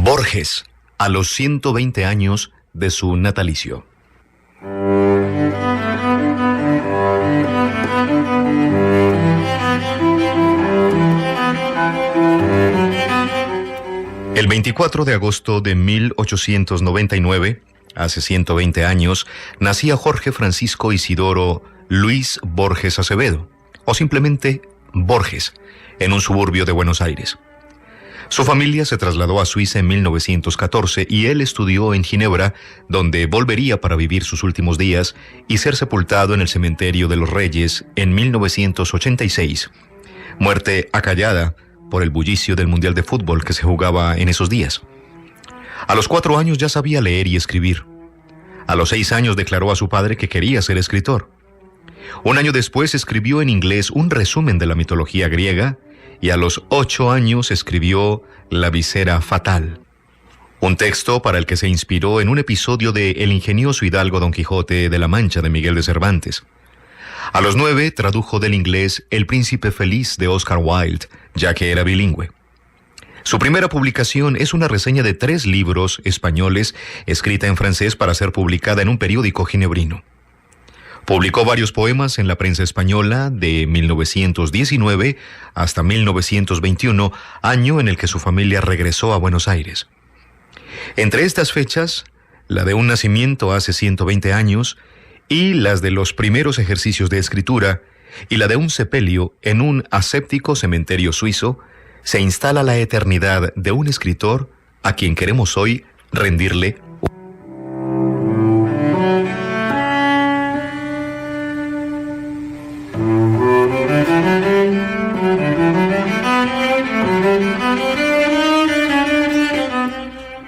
Borges, a los 120 años de su natalicio. El 24 de agosto de 1899, hace 120 años, nacía Jorge Francisco Isidoro Luis Borges Acevedo, o simplemente Borges, en un suburbio de Buenos Aires. Su familia se trasladó a Suiza en 1914 y él estudió en Ginebra, donde volvería para vivir sus últimos días y ser sepultado en el Cementerio de los Reyes en 1986. Muerte acallada por el bullicio del Mundial de Fútbol que se jugaba en esos días. A los 4 años ya sabía leer y escribir. A los 6 años declaró a su padre que quería ser escritor. Un año después escribió en inglés un resumen de la mitología griega y a los 8 años escribió La visera fatal, un texto para el que se inspiró en un episodio de El ingenioso hidalgo Don Quijote de la Mancha de Miguel de Cervantes. A los 9 tradujo del inglés El príncipe feliz de Oscar Wilde, ya que era bilingüe. Su primera publicación es una reseña de 3 libros españoles escrita en francés para ser publicada en un periódico ginebrino. Publicó varios poemas en la prensa española de 1919 hasta 1921, año en el que su familia regresó a Buenos Aires. Entre estas fechas, la de un nacimiento hace 120 años, y las de los primeros ejercicios de escritura, y la de un sepelio en un aséptico cementerio suizo, se instala la eternidad de un escritor a quien queremos hoy rendirle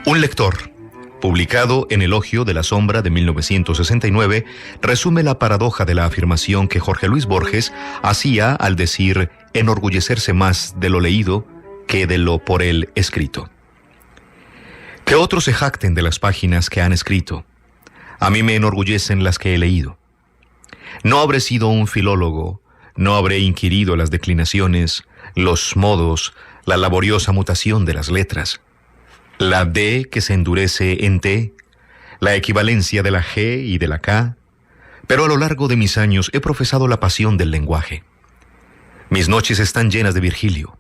Un lector, publicado en Elogio de la Sombra de 1969, resume la paradoja de la afirmación que Jorge Luis Borges hacía al decir enorgullecerse más de lo leído que de lo por él escrito. Que otros se jacten de las páginas que han escrito. A mí me enorgullecen las que he leído. No habré sido un filólogo, no habré inquirido las declinaciones, los modos, la laboriosa mutación de las letras. La D que se endurece en T, la equivalencia de la G y de la K, pero a lo largo de mis años he profesado la pasión del lenguaje. Mis noches están llenas de Virgilio.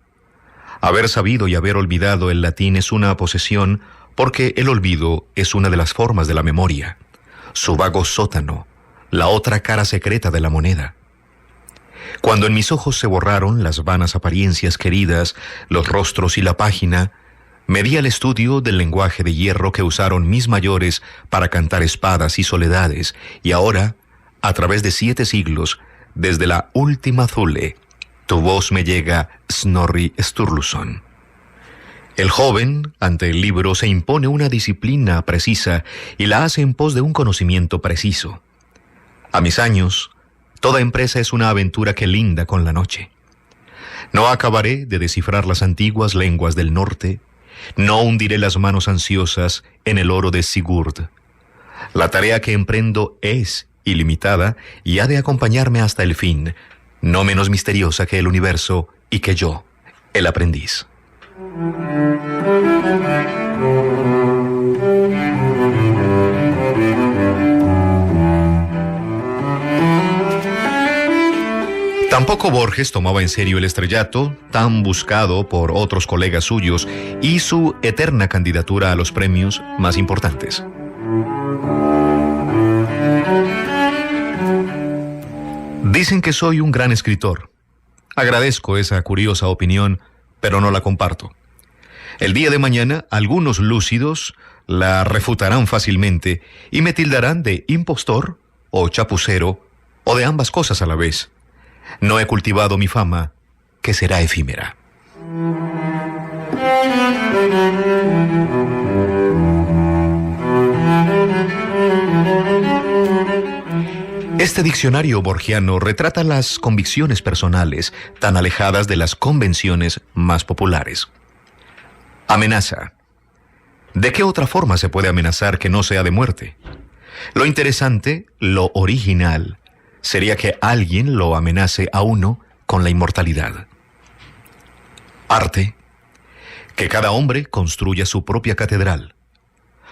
Haber sabido y haber olvidado el latín es una posesión, porque el olvido es una de las formas de la memoria, su vago sótano, la otra cara secreta de la moneda. Cuando en mis ojos se borraron las vanas apariencias queridas, los rostros y la página, me di al estudio del lenguaje de hierro que usaron mis mayores para cantar espadas y soledades, y ahora, a través de 7 siglos, desde la última Thule, tu voz me llega, Snorri Sturluson. El joven, ante el libro, se impone una disciplina precisa y la hace en pos de un conocimiento preciso. A mis años, toda empresa es una aventura que linda con la noche. No acabaré de descifrar las antiguas lenguas del norte, no hundiré las manos ansiosas en el oro de Sigurd. La tarea que emprendo es ilimitada y ha de acompañarme hasta el fin, no menos misteriosa que el universo y que yo, el aprendiz. Tampoco Borges tomaba en serio el estrellato, tan buscado por otros colegas suyos, y su eterna candidatura a los premios más importantes. Dicen que soy un gran escritor. Agradezco esa curiosa opinión, pero no la comparto. El día de mañana, algunos lúcidos la refutarán fácilmente y me tildarán de impostor o chapucero o de ambas cosas a la vez. No he cultivado mi fama, que será efímera. Este diccionario borgiano retrata las convicciones personales tan alejadas de las convenciones más populares. Amenaza. ¿De qué otra forma se puede amenazar que no sea de muerte? Lo interesante, lo original, sería que alguien lo amenace a uno con la inmortalidad. Arte. Que cada hombre construya su propia catedral.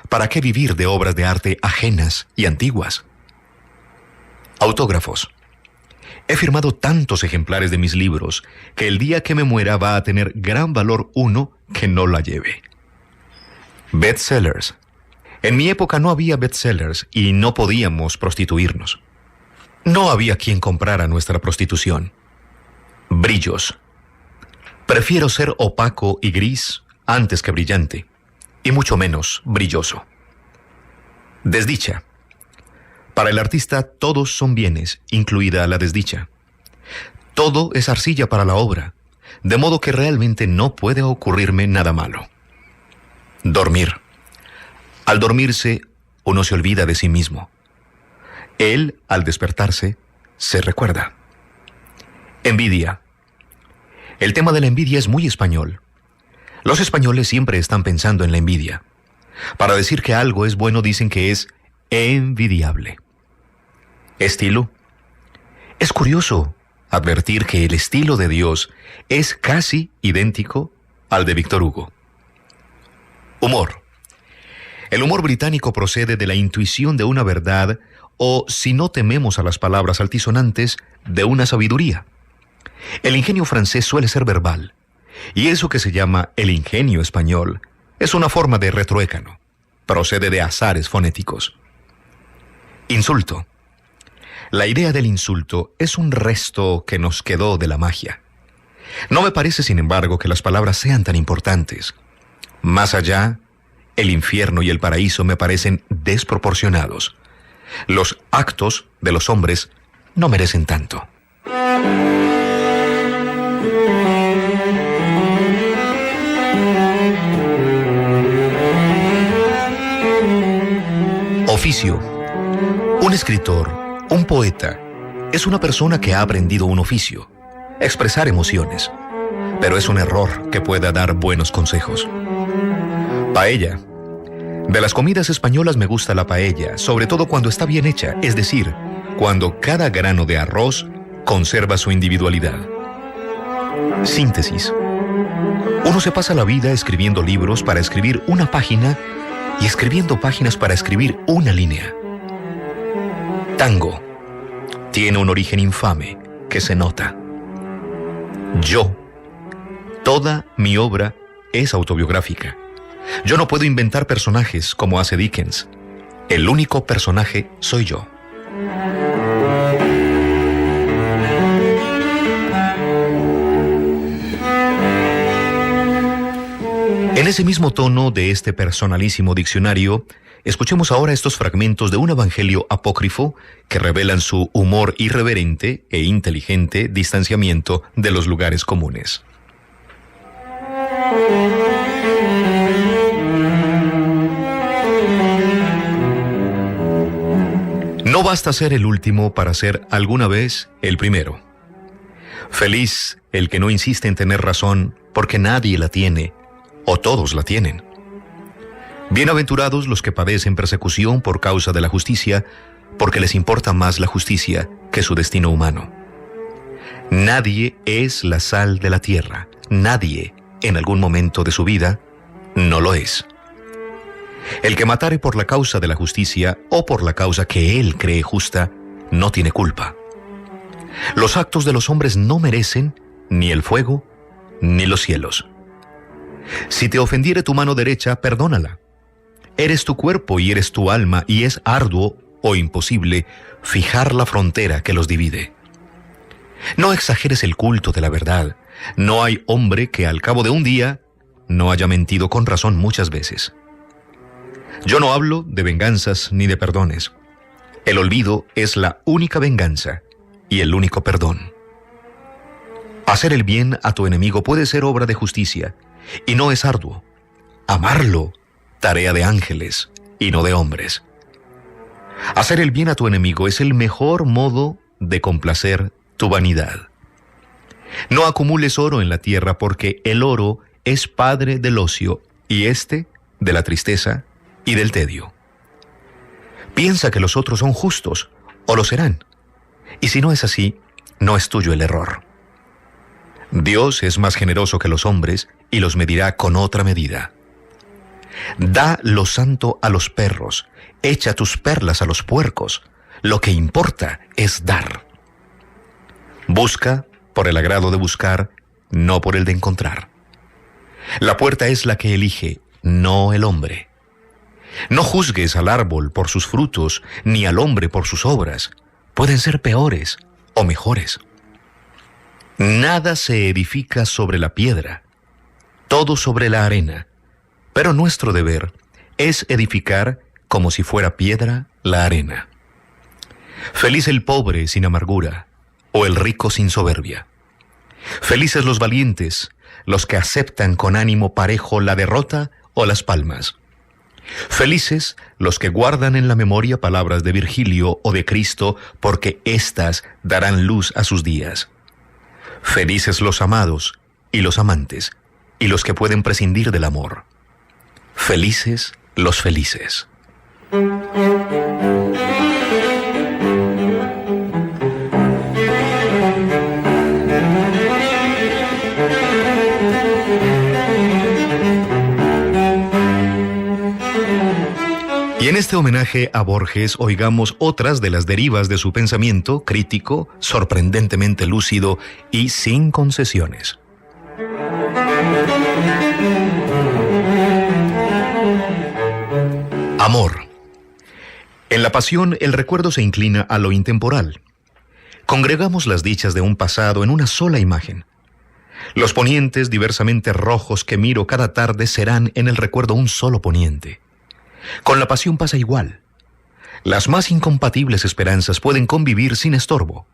¿Para qué vivir de obras de arte ajenas y antiguas? Autógrafos. He firmado tantos ejemplares de mis libros que el día que me muera va a tener gran valor uno que no la lleve. Bestsellers. En mi época no había bestsellers y no podíamos prostituirnos. No había quien comprara nuestra prostitución. Brillos. Prefiero ser opaco y gris antes que brillante, y mucho menos brilloso. Desdicha. Para el artista todos son bienes, incluida la desdicha. Todo es arcilla para la obra, de modo que realmente no puede ocurrirme nada malo. Dormir. Al dormirse, uno se olvida de sí mismo. Él, al despertarse, se recuerda. Envidia. El tema de la envidia es muy español. Los españoles siempre están pensando en la envidia. Para decir que algo es bueno dicen que es envidiable. Estilo. Es curioso advertir que el estilo de Dios es casi idéntico al de Víctor Hugo. Humor. El humor británico procede de la intuición de una verdad o, si no tememos a las palabras altisonantes, de una sabiduría. El ingenio francés suele ser verbal, y eso que se llama el ingenio español es una forma de retruécano. Procede de azares fonéticos. Insulto. La idea del insulto es un resto que nos quedó de la magia. No me parece, sin embargo, que las palabras sean tan importantes. Más allá, el infierno y el paraíso me parecen desproporcionados. Los actos de los hombres no merecen tanto. Oficio. Un escritor, un poeta, es una persona que ha aprendido un oficio, expresar emociones, pero es un error que pueda dar buenos consejos. Paella. De las comidas españolas me gusta la paella, sobre todo cuando está bien hecha, es decir, cuando cada grano de arroz conserva su individualidad. Síntesis. Uno se pasa la vida escribiendo libros para escribir una página y escribiendo páginas para escribir una línea. Tango. Tiene un origen infame que se nota. Yo. Toda mi obra es autobiográfica. Yo no puedo inventar personajes como hace Dickens. El único personaje soy yo. En ese mismo tono de este personalísimo diccionario, escuchemos ahora estos fragmentos de un evangelio apócrifo que revelan su humor irreverente e inteligente distanciamiento de los lugares comunes. No basta ser el último para ser alguna vez el primero. Feliz el que no insiste en tener razón porque nadie la tiene, o todos la tienen. Bienaventurados los que padecen persecución por causa de la justicia, porque les importa más la justicia que su destino humano. Nadie es la sal de la tierra. Nadie, en algún momento de su vida, no lo es. El que matare por la causa de la justicia o por la causa que él cree justa, no tiene culpa. Los actos de los hombres no merecen ni el fuego ni los cielos. Si te ofendiere tu mano derecha, perdónala. Eres tu cuerpo y eres tu alma, y es arduo o imposible fijar la frontera que los divide. No exageres el culto de la verdad. No hay hombre que al cabo de un día no haya mentido con razón muchas veces. Yo no hablo de venganzas ni de perdones. El olvido es la única venganza y el único perdón. Hacer el bien a tu enemigo puede ser obra de justicia, y no es arduo. Amarlo, tarea de ángeles y no de hombres. Hacer el bien a tu enemigo es el mejor modo de complacer tu vanidad. No acumules oro en la tierra, porque el oro es padre del ocio y de la tristeza y del tedio. Piensa que los otros son justos, o lo serán, y si no es así, no es tuyo el error. Dios es más generoso que los hombres y los medirá con otra medida. Da lo santo a los perros, echa tus perlas a los puercos. Lo que importa es dar. Busca por el agrado de buscar, no por el de encontrar. La puerta es la que elige, no el hombre. No juzgues al árbol por sus frutos, ni al hombre por sus obras. Pueden ser peores o mejores. Nada se edifica sobre la piedra, todo sobre la arena. Pero nuestro deber es edificar como si fuera piedra la arena. Feliz el pobre sin amargura, o el rico sin soberbia. Felices los valientes, los que aceptan con ánimo parejo la derrota o las palmas. Felices los que guardan en la memoria palabras de Virgilio o de Cristo, porque éstas darán luz a sus días. Felices los amados y los amantes, y los que pueden prescindir del amor. Felices los felices. Y en este homenaje a Borges oigamos otras de las derivas de su pensamiento crítico, sorprendentemente lúcido y sin concesiones. Amor. En la pasión el recuerdo se inclina a lo intemporal. Congregamos las dichas de un pasado en una sola imagen. Los ponientes diversamente rojos que miro cada tarde serán en el recuerdo un solo poniente. Con la pasión pasa igual. Las más incompatibles esperanzas pueden convivir sin estorbo.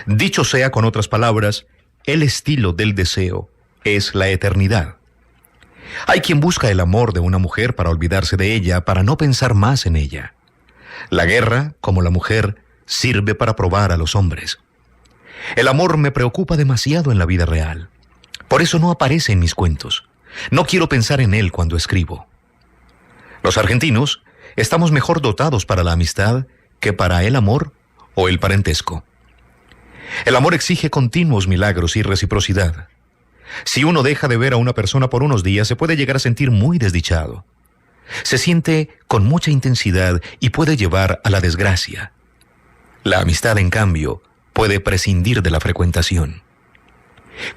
Dicho sea con otras palabras, el estilo del deseo es la eternidad. Hay quien busca el amor de una mujer para olvidarse de ella, para no pensar más en ella. La guerra, como la mujer, sirve para probar a los hombres. El amor me preocupa demasiado en la vida real. Por eso no aparece en mis cuentos. No quiero pensar en él cuando escribo. Los argentinos estamos mejor dotados para la amistad que para el amor o el parentesco. El amor exige continuos milagros y reciprocidad. Si uno deja de ver a una persona por unos días, se puede llegar a sentir muy desdichado. Se siente con mucha intensidad y puede llevar a la desgracia. La amistad, en cambio, puede prescindir de la frecuentación.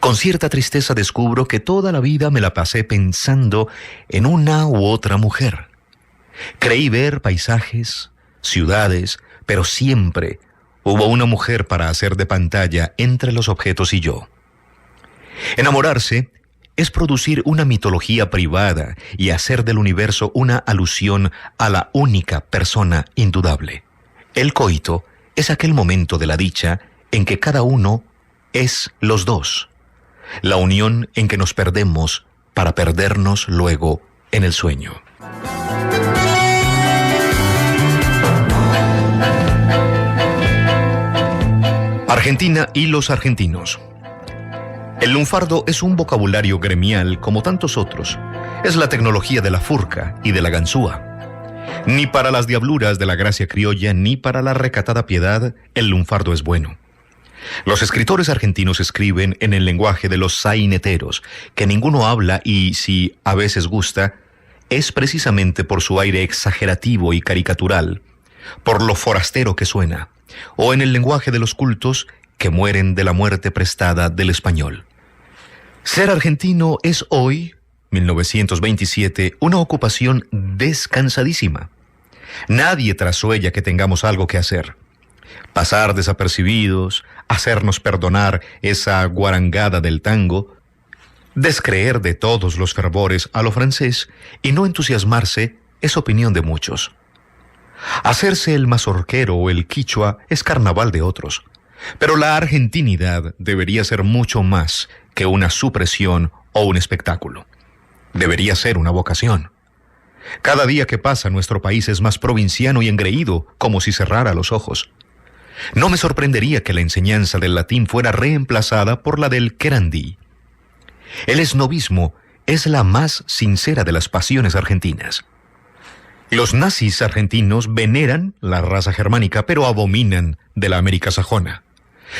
Con cierta tristeza descubro que toda la vida me la pasé pensando en una u otra mujer. Creí ver paisajes, ciudades, pero siempre hubo una mujer para hacer de pantalla entre los objetos y yo. Enamorarse es producir una mitología privada y hacer del universo una alusión a la única persona indudable. El coito es aquel momento de la dicha en que cada uno es los dos. La unión en que nos perdemos para perdernos luego en el sueño. Argentina y los argentinos. El lunfardo es un vocabulario gremial como tantos otros. Es la tecnología de la furca y de la ganzúa. Ni para las diabluras de la gracia criolla, ni para la recatada piedad, el lunfardo es bueno. Los escritores argentinos escriben en el lenguaje de los saineteros, que ninguno habla y, si a veces gusta, es precisamente por su aire exagerativo y caricatural, por lo forastero que suena, o en el lenguaje de los cultos que mueren de la muerte prestada del español. Ser argentino es hoy, 1927, una ocupación descansadísima. Nadie trasueña que tengamos algo que hacer. Pasar desapercibidos, hacernos perdonar esa guarangada del tango, descreer de todos los fervores a lo francés y no entusiasmarse es opinión de muchos. Hacerse el mazorquero o el quichua es carnaval de otros, pero la argentinidad debería ser mucho más que una supresión o un espectáculo. Debería ser una vocación. Cada día que pasa nuestro país es más provinciano y engreído, como si cerrara los ojos. No me sorprendería que la enseñanza del latín fuera reemplazada por la del querandí. El esnovismo es la más sincera de las pasiones argentinas. Los nazis argentinos veneran la raza germánica, pero abominan de la América sajona.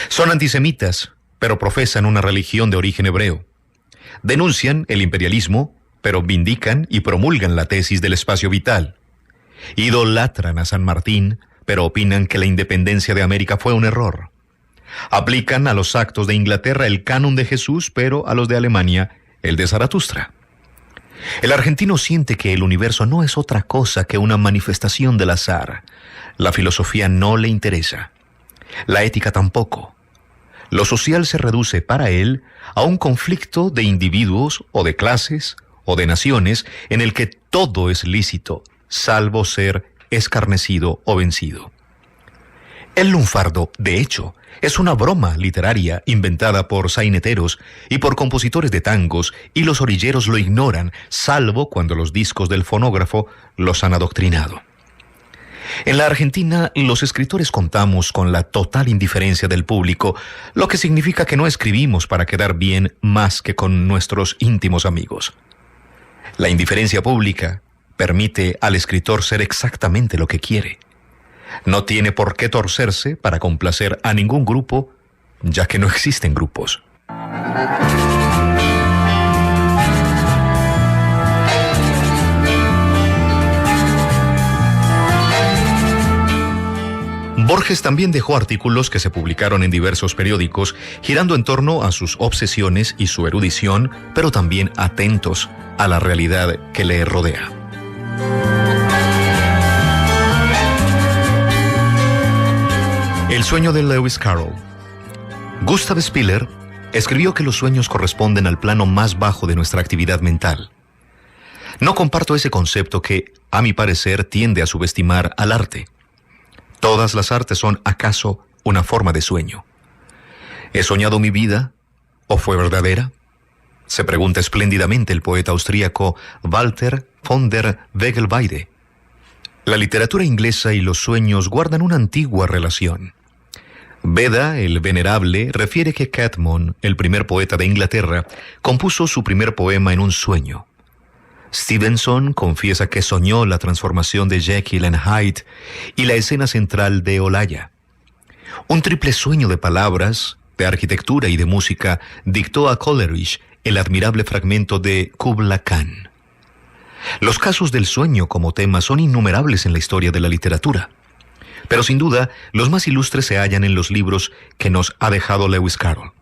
Son antisemitas, pero profesan una religión de origen hebreo. Denuncian el imperialismo, pero vindican y promulgan la tesis del espacio vital. Idolatran a San Martín, pero opinan que la independencia de América fue un error. Aplican a los actos de Inglaterra el canon de Jesús, pero a los de Alemania el de Zaratustra. El argentino siente que el universo no es otra cosa que una manifestación del azar. La filosofía no le interesa. La ética tampoco. Lo social se reduce para él a un conflicto de individuos o de clases o de naciones en el que todo es lícito, salvo ser escarnecido o vencido. El lunfardo, de hecho, es una broma literaria inventada por saineteros y por compositores de tangos, y los orilleros lo ignoran, salvo cuando los discos del fonógrafo los han adoctrinado. En la Argentina, los escritores contamos con la total indiferencia del público, lo que significa que no escribimos para quedar bien más que con nuestros íntimos amigos. La indiferencia pública permite al escritor ser exactamente lo que quiere. No tiene por qué torcerse para complacer a ningún grupo, ya que no existen grupos. Borges también dejó artículos que se publicaron en diversos periódicos, girando en torno a sus obsesiones y su erudición, pero también atentos a la realidad que le rodea. El sueño de Lewis Carroll. Gustav Spiller escribió que los sueños corresponden al plano más bajo de nuestra actividad mental. No comparto ese concepto que, a mi parecer, tiende a subestimar al arte. ¿Todas las artes son, acaso, una forma de sueño? ¿He soñado mi vida o fue verdadera? Se pregunta espléndidamente el poeta austríaco Walter von der Wegelweide. La literatura inglesa y los sueños guardan una antigua relación. Beda, el venerable, refiere que Cædmon, el primer poeta de Inglaterra, compuso su primer poema en un sueño. Stevenson confiesa que soñó la transformación de Jekyll en Hyde y la escena central de Olaya. Un triple sueño de palabras, de arquitectura y de música dictó a Coleridge el admirable fragmento de Kubla Khan. Los casos del sueño como tema son innumerables en la historia de la literatura, pero sin duda los más ilustres se hallan en los libros que nos ha dejado Lewis Carroll.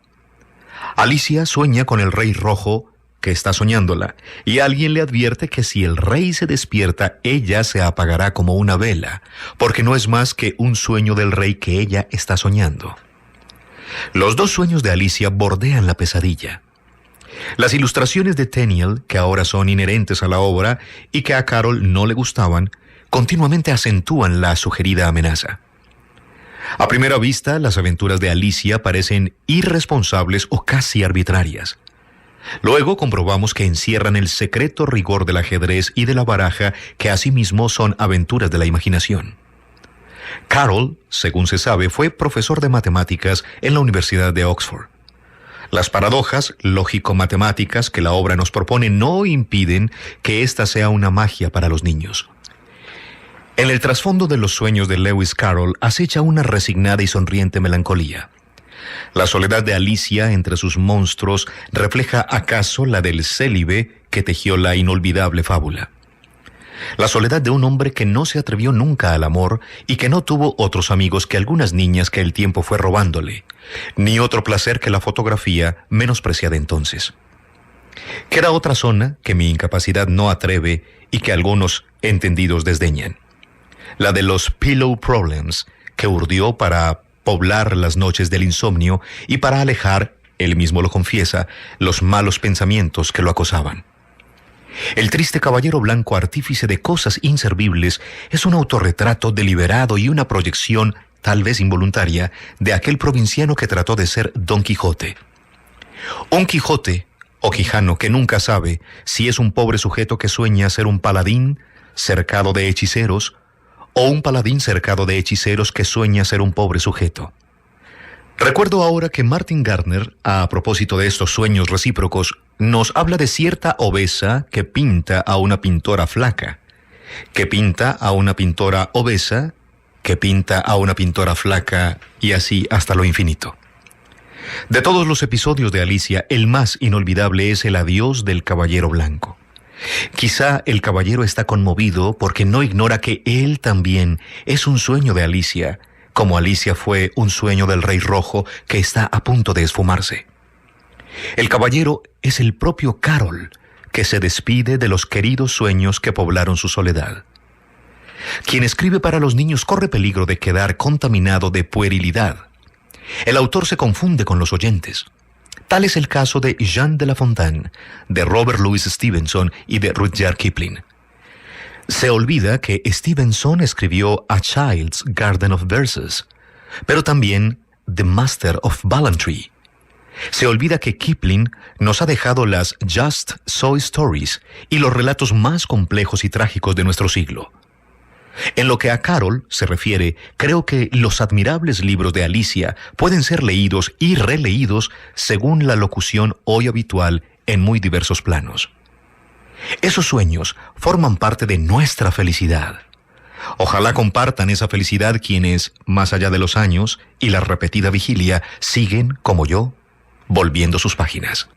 Alicia sueña con el rey rojo que está soñándola, y alguien le advierte que si el rey se despierta, ella se apagará como una vela, porque no es más que un sueño del rey que ella está soñando. Los dos sueños de Alicia bordean la pesadilla. Las ilustraciones de Tenniel, que ahora son inherentes a la obra y que a Carroll no le gustaban, continuamente acentúan la sugerida amenaza. A primera vista, las aventuras de Alicia parecen irresponsables o casi arbitrarias. Luego comprobamos que encierran el secreto rigor del ajedrez y de la baraja, que asimismo son aventuras de la imaginación. Carroll, según se sabe, fue profesor de matemáticas en la Universidad de Oxford. Las paradojas lógico-matemáticas que la obra nos propone no impiden que ésta sea una magia para los niños. En el trasfondo de los sueños de Lewis Carroll acecha una resignada y sonriente melancolía. La soledad de Alicia entre sus monstruos refleja acaso la del célibe que tejió la inolvidable fábula. La soledad de un hombre que no se atrevió nunca al amor y que no tuvo otros amigos que algunas niñas que el tiempo fue robándole, ni otro placer que la fotografía menospreciada entonces. Queda otra zona que mi incapacidad no atreve y que algunos entendidos desdeñan. La de los pillow problems que urdió para poblar las noches del insomnio y para alejar, él mismo lo confiesa, los malos pensamientos que lo acosaban. El triste caballero blanco, artífice de cosas inservibles, es un autorretrato deliberado y una proyección, tal vez involuntaria, de aquel provinciano que trató de ser Don Quijote. Un Quijote, o quijano, que nunca sabe si es un pobre sujeto que sueña ser un paladín cercado de hechiceros, o un paladín cercado de hechiceros que sueña ser un pobre sujeto. Recuerdo ahora que Martin Gardner, a propósito de estos sueños recíprocos, nos habla de cierta obesa que pinta a una pintora flaca, que pinta a una pintora obesa, que pinta a una pintora flaca, y así hasta lo infinito. De todos los episodios de Alicia, el más inolvidable es el adiós del caballero blanco. Quizá el caballero está conmovido porque no ignora que él también es un sueño de Alicia, como Alicia fue un sueño del rey rojo que está a punto de esfumarse. El caballero es el propio Carol, que se despide de los queridos sueños que poblaron su soledad. Quien escribe para los niños corre peligro de quedar contaminado de puerilidad. El autor se confunde con los oyentes. Tal es el caso de Jean de La Fontaine, de Robert Louis Stevenson y de Rudyard Kipling. Se olvida que Stevenson escribió A Child's Garden of Verses, pero también The Master of Ballantrae. Se olvida que Kipling nos ha dejado las Just So Stories y los relatos más complejos y trágicos de nuestro siglo. En lo que a Carol se refiere, creo que los admirables libros de Alicia pueden ser leídos y releídos según la locución hoy habitual en muy diversos planos. Esos sueños forman parte de nuestra felicidad. Ojalá compartan esa felicidad quienes, más allá de los años y la repetida vigilia, siguen, como yo, volviendo sus páginas.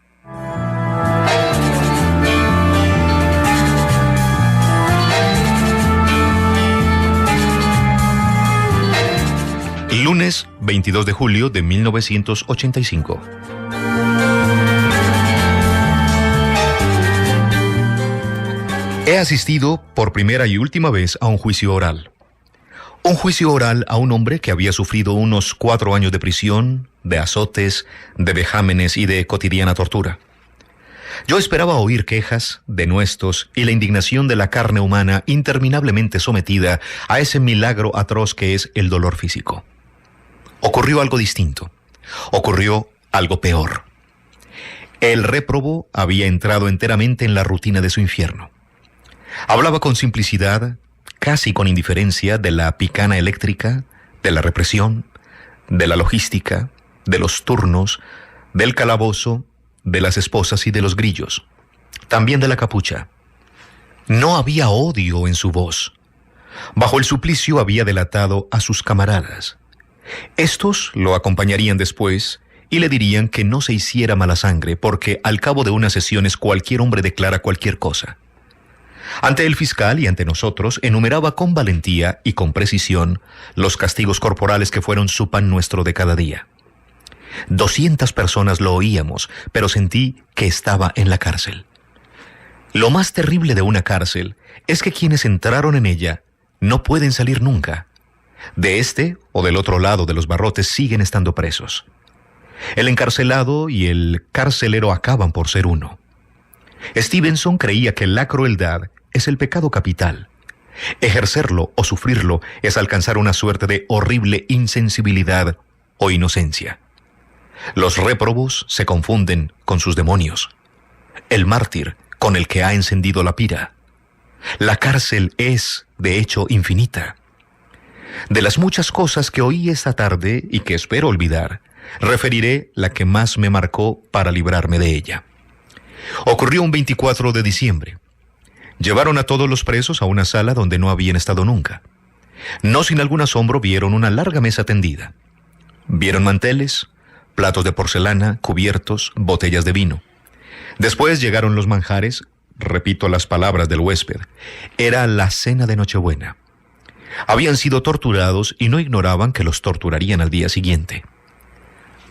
Lunes 22 de julio de 1985. He asistido por primera y última vez a un juicio oral. Un juicio oral a un hombre que había sufrido unos 4 años de prisión, de azotes, de vejámenes y de cotidiana tortura. Yo esperaba oír quejas, denuestos y la indignación de la carne humana interminablemente sometida a ese milagro atroz que es el dolor físico. Ocurrió algo distinto. Ocurrió algo peor. El réprobo había entrado enteramente en la rutina de su infierno. Hablaba con simplicidad, casi con indiferencia, de la picana eléctrica, de la represión, de la logística, de los turnos, del calabozo, de las esposas y de los grillos. También de la capucha. No había odio en su voz. Bajo el suplicio había delatado a sus camaradas. Estos lo acompañarían después y le dirían que no se hiciera mala sangre, porque al cabo de unas sesiones cualquier hombre declara cualquier cosa. Ante el fiscal y ante nosotros enumeraba con valentía y con precisión los castigos corporales que fueron su pan nuestro de cada día. 200 personas lo oíamos, pero sentí que estaba en la cárcel. Lo más terrible de una cárcel es que quienes entraron en ella no pueden salir nunca. De este o del otro lado de los barrotes siguen estando presos. El encarcelado y el carcelero acaban por ser uno. Stevenson creía que la crueldad es el pecado capital. Ejercerlo o sufrirlo es alcanzar una suerte de horrible insensibilidad o inocencia. Los réprobos se confunden con sus demonios. El mártir con el que ha encendido la pira. La cárcel es, de hecho, infinita. De las muchas cosas que oí esta tarde y que espero olvidar, referiré la que más me marcó para librarme de ella. Ocurrió un 24 de diciembre. Llevaron a todos los presos a una sala donde no habían estado nunca. No sin algún asombro vieron una larga mesa tendida. Vieron manteles, platos de porcelana, cubiertos, botellas de vino. Después llegaron los manjares, repito las palabras del huésped, era la cena de Nochebuena. Habían sido torturados y no ignoraban que los torturarían al día siguiente.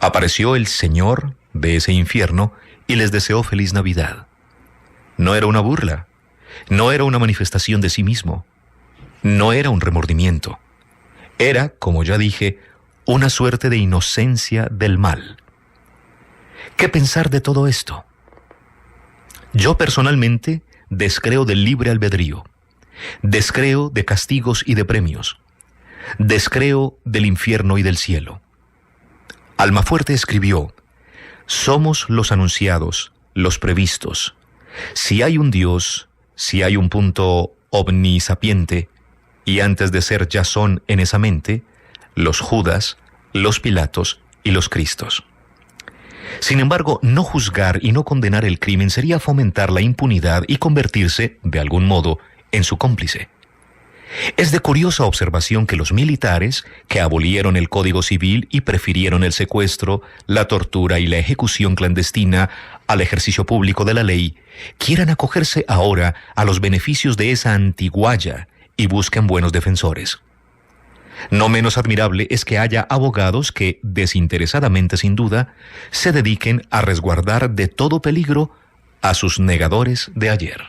Apareció el Señor de ese infierno y les deseó feliz Navidad. No era una burla, no era una manifestación de sí mismo, no era un remordimiento. Era, como ya dije, una suerte de inocencia del mal. ¿Qué pensar de todo esto? Yo personalmente descreo del libre albedrío, descreo de castigos y de premios, descreo del infierno y del cielo. Almafuerte escribió: somos los anunciados, los previstos. Si hay un Dios, si hay un punto omnisapiente, y antes de ser ya son en esa mente, los Judas, los Pilatos y los Cristos. Sin embargo, no juzgar y no condenar el crimen sería fomentar la impunidad y convertirse, de algún modo, en su cómplice. Es de curiosa observación que los militares, que abolieron el Código Civil y prefirieron el secuestro, la tortura y la ejecución clandestina al ejercicio público de la ley, quieran acogerse ahora a los beneficios de esa antiguaya y busquen buenos defensores. No menos admirable es que haya abogados que, desinteresadamente sin duda, se dediquen a resguardar de todo peligro a sus negadores de ayer.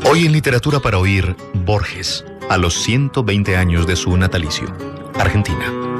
Hoy en Literatura para Oír, Borges, a los 120 años de su natalicio, Argentina.